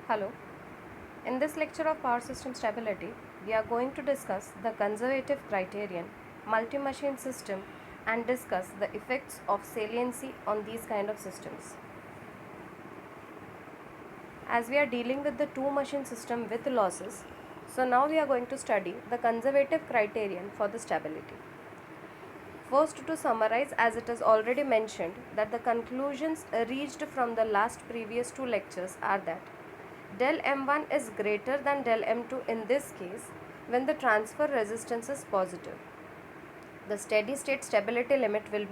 Hello. In this lecture of power system stability, we are going to discuss the conservative criterion, multi-machine system, and discuss the effects of saliency on these kind of systems. As we are dealing with the two-machine system with losses, so now we are going to study the conservative criterion for the stability. First, to summarize, as it is already mentioned, that the conclusions reached from the last previous two lectures are that del M1 is greater than del M2 in this case when the transfer resistance is positive. The steady state stability limit will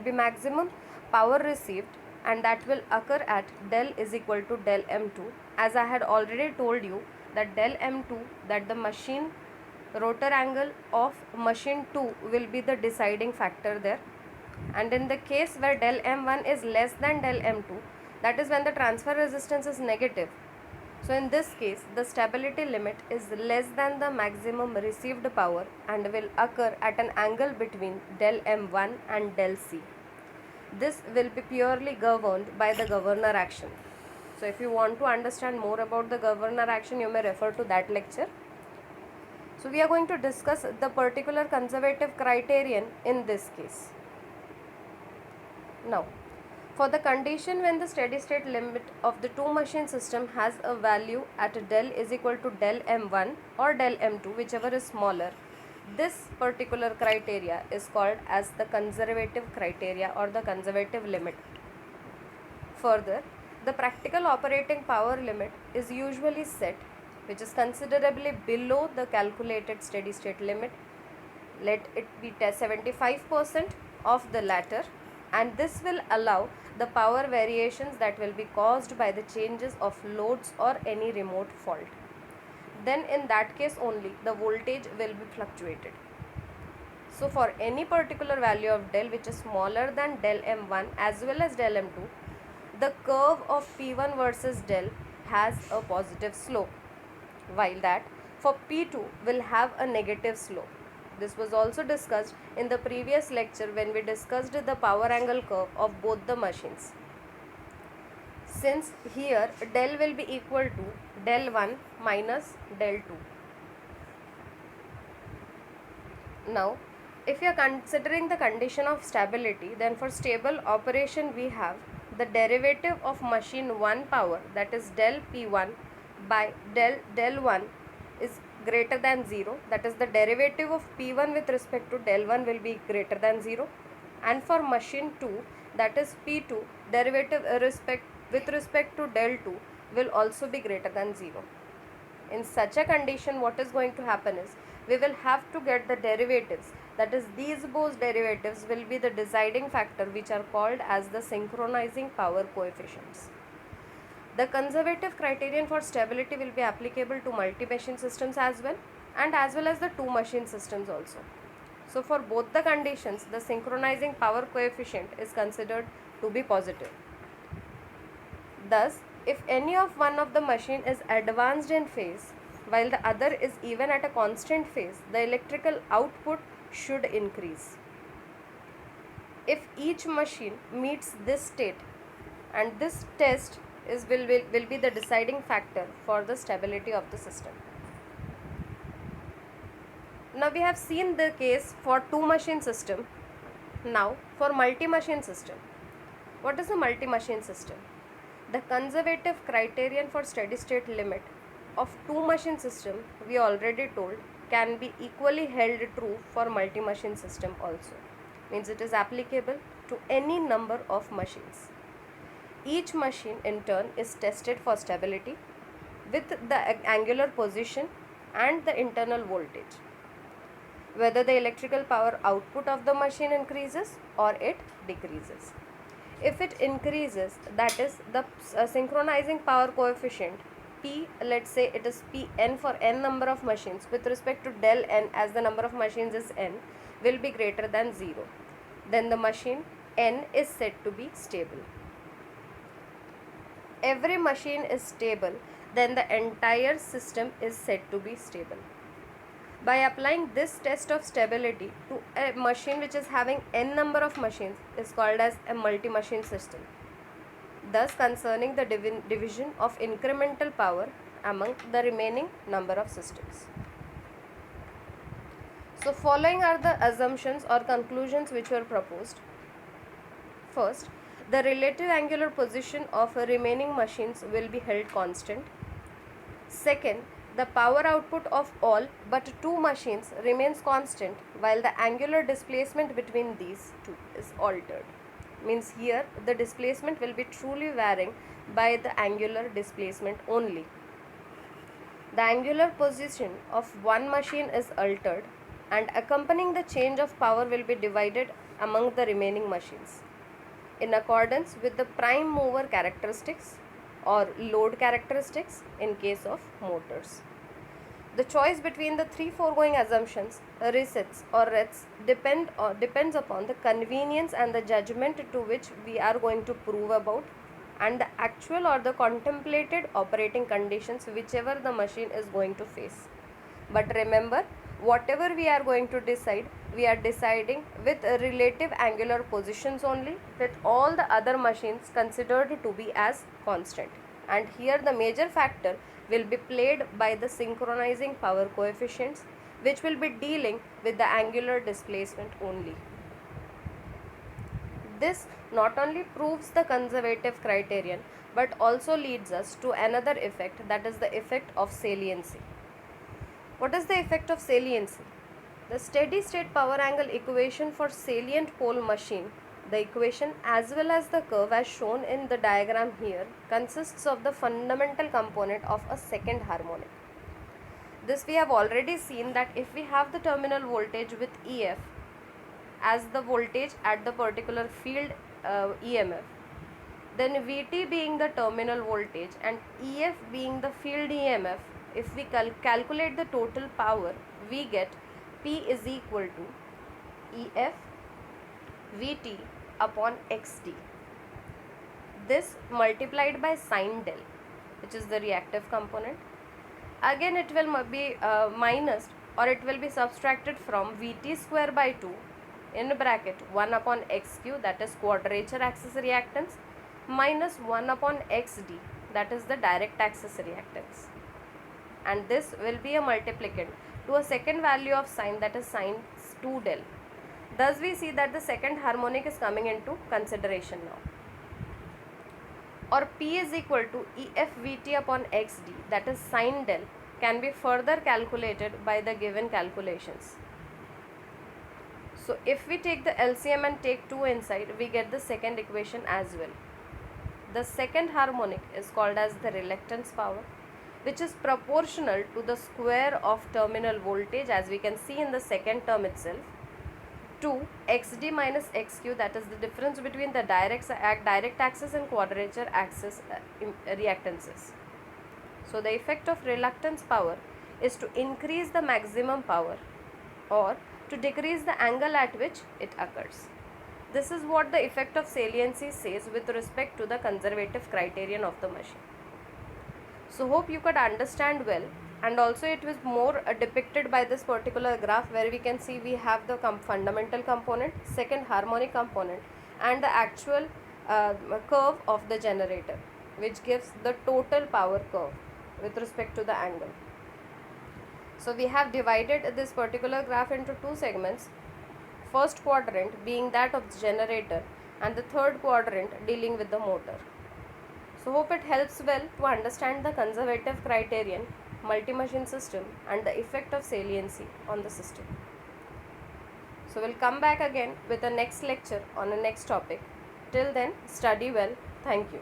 be maximum power received, and that will occur at del is equal to del M2, as I had already told you that del M2, that the machine rotor angle of machine 2 will be the deciding factor there, and in the case where del M1 is less than del M2, that is when the transfer resistance is negative. So in this case, the stability limit is less than the maximum received power and will occur at an angle between del M1 and del C. This will be purely governed by the governor action. So if you want to understand more about the governor action, you may refer to that lecture. So we are going to discuss the particular conservative criterion in this case. Now, for the condition when the steady state limit of the two machine system has a value at del is equal to del M1 or del M2, whichever is smaller, this particular criteria is called as the conservative criteria or the conservative limit. Further, the practical operating power limit is usually set, which is considerably below the calculated steady state limit. Let it be 75% of the latter, and this will allow the power variations that will be caused by the changes of loads or any remote fault. Then in that case only the voltage will be fluctuated. So for any particular value of del which is smaller than del M1 as well as del M2, the curve of P1 versus del has a positive slope, while that for P2 will have a negative slope. This was also discussed in the previous lecture when we discussed the power angle curve of both the machines. Since here del will be equal to del 1 minus del 2. Now, if you are considering the condition of stability, then for stable operation we have the derivative of machine 1 power, that is del P1 by del 1 is greater than 0, that is the derivative of P1 with respect to del 1 will be greater than 0, and for machine 2, that is P2, derivative with respect to del 2 will also be greater than 0. In such a condition, what is going to happen is we will have to get the derivatives, that is these both derivatives will be the deciding factor, which are called as the synchronizing power coefficients. The conservative criterion for stability will be applicable to multi-machine systems as well as the two machine systems also. So for both the conditions, the synchronizing power coefficient is considered to be positive. Thus, if any of one of the machine is advanced in phase while the other is even at a constant phase, the electrical output should increase. If each machine meets this state, and this test will be the deciding factor for the stability of the system. Now we have seen the case for two machine system. Now for multi-machine system. What is a multi-machine system? The conservative criterion for steady state limit of two machine system, we already told, can be equally held true for multi-machine system also. Means it is applicable to any number of machines. Each machine in turn is tested for stability with the angular position and the internal voltage, whether the electrical power output of the machine increases or it decreases. If it increases, that is the synchronizing power coefficient P, let's say it is Pn for n number of machines with respect to del n, as the number of machines is n, will be greater than 0. Then the machine n is said to be stable. Every machine is stable, then the entire system is said to be stable. By applying this test of stability to a machine which is having n number of machines is called as a multi-machine system. thus concerning the division of incremental power among the remaining number of systems. So following are the assumptions or conclusions which were proposed. First, the relative angular position of remaining machines will be held constant. Second, the power output of all but two machines remains constant while the angular displacement between these two is altered. Means here the displacement will be truly varying by the angular displacement only. The angular position of one machine is altered and accompanying the change of power will be divided among the remaining machines in accordance with the prime mover characteristics or load characteristics in case of motors. The choice between the three foregoing assumptions, resets or rets, depends upon the convenience and the judgment to which we are going to prove about, and the actual or the contemplated operating conditions whichever the machine is going to face. But remember, whatever we are going to decide, we are deciding with relative angular positions only, with all the other machines considered to be as constant. And here the major factor will be played by the synchronizing power coefficients, which will be dealing with the angular displacement only. This not only proves the conservative criterion but also leads us to another effect, that is the effect of saliency. What is the effect of saliency? The steady state power angle equation for salient pole machine, the equation as well as the curve as shown in the diagram here, consists of the fundamental component of a second harmonic. This we have already seen that if we have the terminal voltage with EF as the voltage at the particular field EMF, then Vt being the terminal voltage and EF being the field EMF, if we calculate the total power, we get P is equal to EF Vt upon Xt. This multiplied by sin del, which is the reactive component. Again it will be minus, or it will be subtracted from Vt square by 2 in bracket 1 upon Xq, that is quadrature axis reactance, minus 1 upon Xd, that is the direct axis reactance. And this will be a multiplicand to a second value of sine, that is sin 2 del. Thus we see that the second harmonic is coming into consideration now. Or P is equal to EF Vt upon Xd, that is sin del, can be further calculated by the given calculations. So if we take the LCM and take 2 inside, we get the second equation as well. The second harmonic is called as the reluctance power, which is proportional to the square of terminal voltage, as we can see in the second term itself, to Xd minus Xq, that is the difference between the direct axis and quadrature axis reactances. So the effect of reluctance power is to increase the maximum power or to decrease the angle at which it occurs. This is what the effect of saliency says with respect to the conservative criterion of the machine. So hope you could understand well, and also it was more depicted by this particular graph where we can see we have the fundamental component, second harmonic component, and the actual curve of the generator, which gives the total power curve with respect to the angle. So we have divided this particular graph into two segments, first quadrant being that of the generator and the third quadrant dealing with the motor. So hope it helps well to understand the conservative criterion, multi-machine system, and the effect of saliency on the system. So we'll come back again with the next lecture on the next topic. Till then, study well. Thank you.